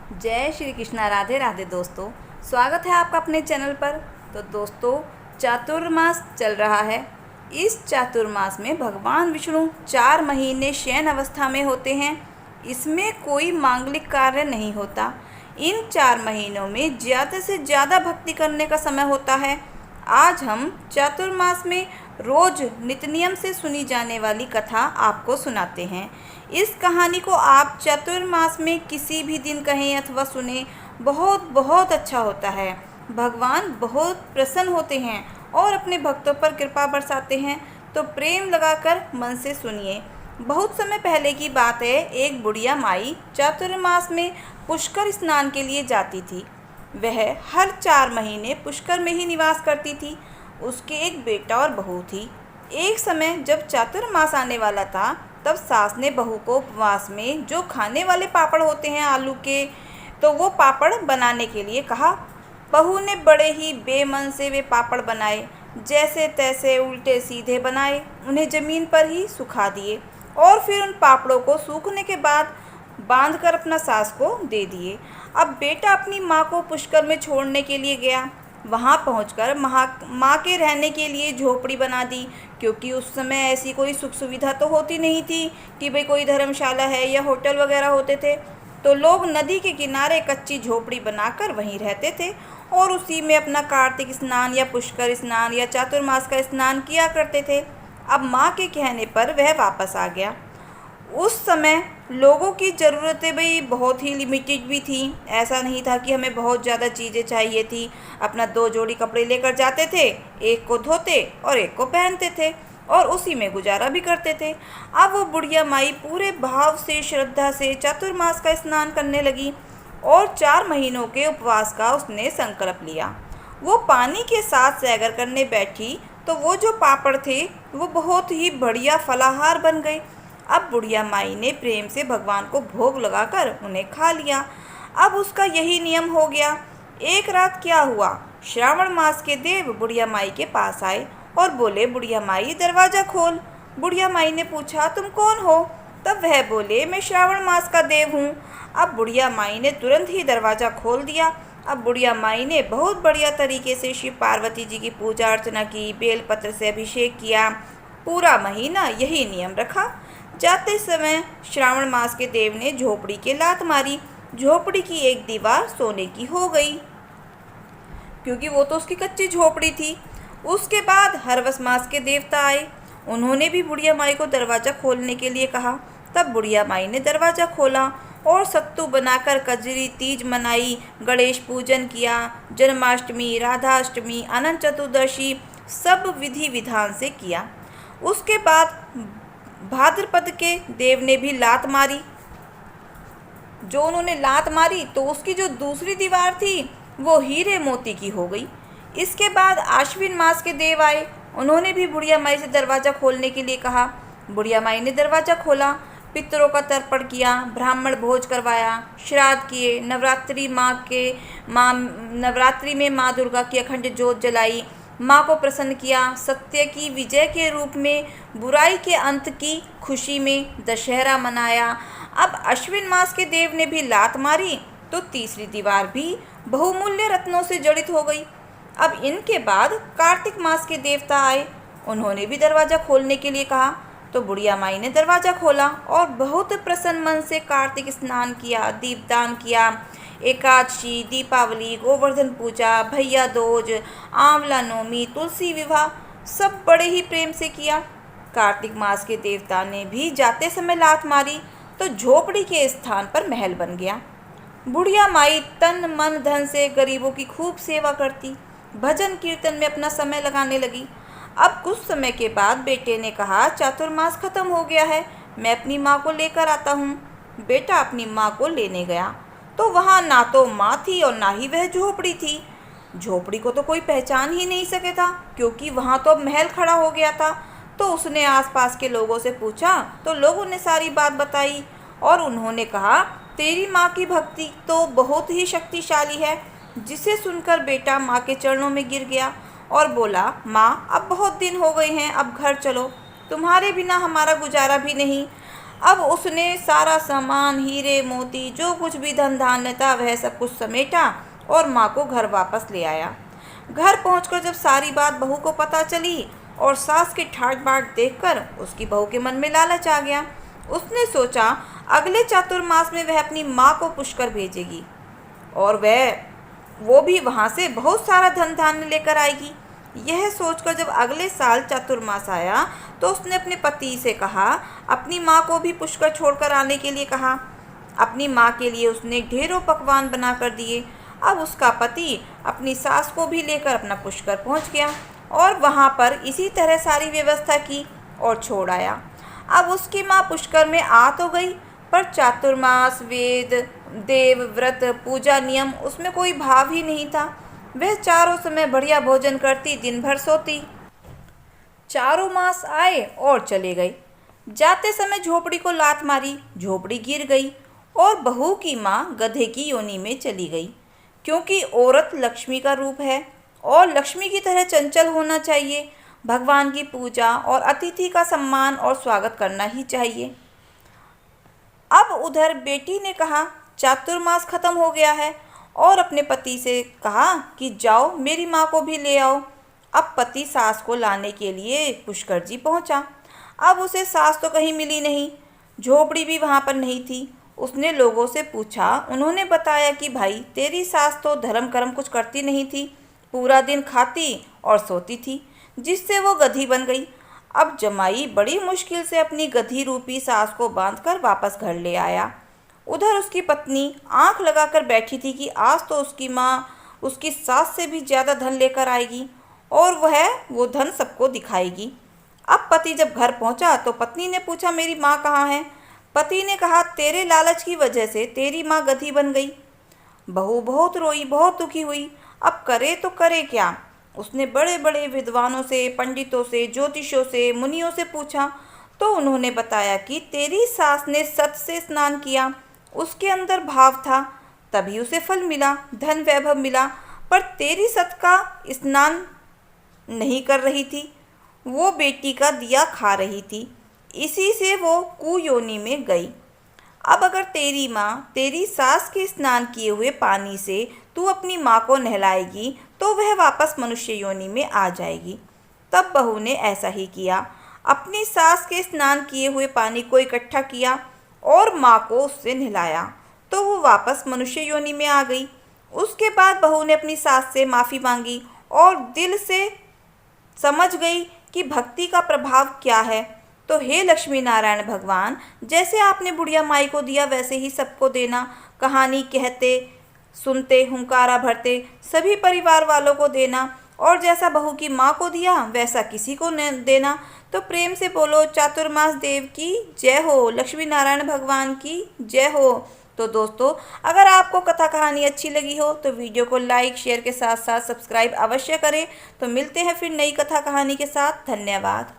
जय श्री कृष्णा। राधे राधे दोस्तों, स्वागत है आपका अपने चैनल पर। तो दोस्तों, चातुर्मास चल रहा है। इस चातुर्मास में भगवान विष्णु 4 महीने शयन अवस्था में होते हैं। इसमें कोई मांगलिक कार्य नहीं होता। इन 4 महीनों में ज़्यादा से ज़्यादा भक्ति करने का समय होता है। आज हम चातुर्मास में रोज नित्य नियम से सुनी जाने वाली कथा आपको सुनाते हैं। इस कहानी को आप चातुर्मास में किसी भी दिन कहें अथवा सुने, बहुत बहुत अच्छा होता है। भगवान बहुत प्रसन्न होते हैं और अपने भक्तों पर कृपा बरसाते हैं। तो प्रेम लगाकर मन से सुनिए। बहुत समय पहले की बात है। एक बुढ़िया माई चातुर्मास में पुष्कर स्नान के लिए जाती थी। वह हर 4 महीने पुष्कर में ही निवास करती थी। उसके एक बेटा और बहू थी। एक समय जब चातुर्मास आने वाला था, तब सास ने बहू को उपवास में जो खाने वाले पापड़ होते हैं आलू के, तो वो पापड़ बनाने के लिए कहा। बहू ने बड़े ही बेमन से वे पापड़ बनाए। जैसे तैसे उल्टे सीधे बनाए, उन्हें ज़मीन पर ही सुखा दिए और फिर उन पापड़ों को सूखने के बाद बांधकर अपना सास को दे दिए। अब बेटा अपनी माँ को पुष्कर में छोड़ने के लिए गया। वहाँ पहुंचकर माँ के रहने के लिए झोपड़ी बना दी, क्योंकि उस समय ऐसी कोई सुख सुविधा तो होती नहीं थी कि भाई कोई धर्मशाला है या होटल वगैरह होते थे। तो लोग नदी के किनारे कच्ची झोपड़ी बनाकर वहीं रहते थे और उसी में अपना कार्तिक स्नान या पुष्कर स्नान या चातुर्मास का स्नान किया करते थे। अब माँ के कहने पर वह वापस आ गया। उस समय लोगों की ज़रूरतें भी बहुत ही लिमिटेड भी थी। ऐसा नहीं था कि हमें बहुत ज़्यादा चीज़ें चाहिए थी। अपना 2 जोड़ी कपड़े लेकर जाते थे, एक को धोते और एक को पहनते थे और उसी में गुजारा भी करते थे। अब वो बुढ़िया माई पूरे भाव से, श्रद्धा से चातुर्मास का स्नान करने लगी और 4 महीनों के उपवास का उसने संकल्प लिया। वो पानी के साथ सैगर करने बैठी तो वो जो पापड़ थे वो बहुत ही बढ़िया फलाहार बन गए। अब बुढ़िया माई ने प्रेम से भगवान को भोग लगाकर उन्हें खा लिया। अब उसका यही नियम हो गया। एक रात क्या हुआ, श्रावण मास के देव बुढ़िया माई के पास आए और बोले, बुढ़िया माई दरवाज़ा खोल। बुढ़िया माई ने पूछा, तुम कौन हो? तब वह बोले, मैं श्रावण मास का देव हूँ। अब बुढ़िया माई ने तुरंत ही दरवाज़ा खोल दिया। अब बुढ़िया माई ने बहुत बढ़िया तरीके से शिव पार्वती जी की पूजा अर्चना की, बेलपत्र से अभिषेक किया। पूरा महीना यही नियम रखा। जाते समय श्रावण मास के देव ने झोपड़ी के लात मारी। झोपड़ी की एक दीवार सोने की हो गई, क्योंकि वो तो उसकी कच्ची झोपड़ी थी। उसके बाद हरवस मास के देवता आए। उन्होंने भी बुढ़िया माई को दरवाज़ा खोलने के लिए कहा। तब बुढ़िया माई ने दरवाज़ा खोला और सत्तू बनाकर कजरी तीज मनाई, गणेश पूजन किया। जन्माष्टमी, राधाष्टमी, अनंत चतुर्दशी सब विधि विधान से किया। उसके बाद भाद्रपद के देव ने भी लात मारी। जो उन्होंने लात मारी तो उसकी जो दूसरी दीवार थी वो हीरे मोती की हो गई। इसके बाद आश्विन मास के देव आए। उन्होंने भी बुढ़िया माई से दरवाज़ा खोलने के लिए कहा। बुढ़िया माई ने दरवाज़ा खोला, पितरों का तर्पण किया, ब्राह्मण भोज करवाया, श्राद्ध किए, नवरात्रि में माँ दुर्गा की अखंड ज्योत जलाई, माँ को प्रसन्न किया। सत्य की विजय के रूप में बुराई के अंत की खुशी में दशहरा मनाया। अब अश्विन मास के देव ने भी लात मारी तो तीसरी दीवार भी बहुमूल्य रत्नों से जड़ित हो गई। अब इनके बाद कार्तिक मास के देवता आए। उन्होंने भी दरवाज़ा खोलने के लिए कहा। तो बुढ़िया माई ने दरवाज़ा खोला और बहुत प्रसन्न मन से कार्तिक स्नान किया, दीपदान किया। एकादशी, दीपावली, गोवर्धन पूजा, भैया दूज, आंवला नवमी, तुलसी विवाह सब बड़े ही प्रेम से किया। कार्तिक मास के देवता ने भी जाते समय लात मारी तो झोपड़ी के स्थान पर महल बन गया। बुढ़िया माई तन मन धन से गरीबों की खूब सेवा करती, भजन कीर्तन में अपना समय लगाने लगी। अब कुछ समय के बाद बेटे ने कहा, चातुर्मास खत्म हो गया है, मैं अपनी माँ को लेकर आता हूँ। बेटा अपनी माँ को लेने गया तो वहाँ ना तो माँ थी और ना ही वह झोपड़ी थी। झोपड़ी को तो कोई पहचान ही नहीं सके था, क्योंकि वहाँ तो अब महल खड़ा हो गया था। तो उसने आसपास के लोगों से पूछा तो लोगों ने सारी बात बताई और उन्होंने कहा, तेरी माँ की भक्ति तो बहुत ही शक्तिशाली है। जिसे सुनकर बेटा माँ के चरणों में गिर गया और बोला, माँ अब बहुत दिन हो गए हैं, अब घर चलो, तुम्हारे बिना हमारा गुजारा भी नहीं। अब उसने सारा सामान, हीरे मोती, जो कुछ भी धन धान्य था वह सब कुछ समेटा और माँ को घर वापस ले आया। घर पहुंचकर जब सारी बात बहू को पता चली और सास की ठाट बाट देखकर उसकी बहू के मन में लालच आ गया। उसने सोचा अगले चातुर्मास में वह अपनी माँ को पुष्कर भेजेगी और वो भी वहाँ से बहुत सारा धन धान्य लेकर आएगी। यह सोचकर जब अगले साल चातुर्मास आया तो उसने अपने पति से कहा, अपनी माँ को भी पुष्कर छोड़कर आने के लिए कहा। अपनी माँ के लिए उसने ढेरों पकवान बना कर दिए। अब उसका पति अपनी सास को भी लेकर अपना पुष्कर पहुँच गया और वहाँ पर इसी तरह सारी व्यवस्था की और छोड़ आया। अब उसकी माँ पुष्कर में आ तो गई, पर चातुर्मास, वेद, देव, व्रत, पूजा, नियम उसमें कोई भाव ही नहीं था। वह चारों समय बढ़िया भोजन करती, दिन भर सोती। चारों मास आए और चले गए। जाते समय झोपड़ी को लात मारी, झोपड़ी गिर गई और बहू की माँ गधे की योनि में चली गई, क्योंकि औरत लक्ष्मी का रूप है और लक्ष्मी की तरह चंचल होना चाहिए। भगवान की पूजा और अतिथि का सम्मान और स्वागत करना ही चाहिए। अब उधर बेटी ने कहा चातुर्मास खत्म हो गया है और अपने पति से कहा कि जाओ मेरी माँ को भी ले आओ। अब पति सास को लाने के लिए पुष्कर जी पहुँचा। अब उसे सास तो कहीं मिली नहीं, झोपड़ी भी वहाँ पर नहीं थी। उसने लोगों से पूछा, उन्होंने बताया कि भाई तेरी सास तो धर्म कर्म कुछ करती नहीं थी, पूरा दिन खाती और सोती थी, जिससे वो गधी बन गई। अब जमाई बड़ी मुश्किल से अपनी गधी रूपी सास को बांधकर वापस घर ले आया। उधर उसकी पत्नी आंख लगाकर बैठी थी कि आज तो उसकी माँ उसकी सास से भी ज़्यादा धन लेकर आएगी और वो धन सबको दिखाएगी। अब पति जब घर पहुंचा तो पत्नी ने पूछा, मेरी माँ कहाँ है? पति ने कहा, तेरे लालच की वजह से तेरी माँ गधी बन गई। बहू बहुत रोई, बहुत दुखी हुई। अब करे तो करे क्या? उसने बड़े बड़े विद्वानों से, पंडितों से, ज्योतिषों से, मुनियों से पूछा तो उन्होंने बताया कि तेरी सास ने सत से स्नान किया, उसके अंदर भाव था, तभी उसे फल मिला, धन वैभव मिला। पर तेरी सत का स्नान नहीं कर रही थी, वो बेटी का दिया खा रही थी, इसी से वो कुयोनि में गई। अब अगर तेरी माँ तेरी सास के स्नान किए हुए पानी से तू अपनी माँ को नहलाएगी तो वह वापस मनुष्य योनि में आ जाएगी। तब बहू ने ऐसा ही किया, अपनी सास के स्नान किए हुए पानी को इकट्ठा किया और माँ को उससे नहलाया तो वो वापस मनुष्य योनि में आ गई। उसके बाद बहू ने अपनी सास से माफ़ी मांगी और दिल से समझ गई कि भक्ति का प्रभाव क्या है। तो हे लक्ष्मी नारायण भगवान, जैसे आपने बुढ़िया माई को दिया वैसे ही सबको देना। कहानी कहते सुनते हुंकारा भरते सभी परिवार वालों को देना और जैसा बहू की माँ को दिया वैसा किसी को न देना। तो प्रेम से बोलो चातुर्मास देव की जय हो, लक्ष्मी नारायण भगवान की जय हो। तो दोस्तों, अगर आपको कथा कहानी अच्छी लगी हो तो वीडियो को लाइक शेयर के साथ साथ सब्सक्राइब अवश्य करें। तो मिलते हैं फिर नई कथा कहानी के साथ। धन्यवाद।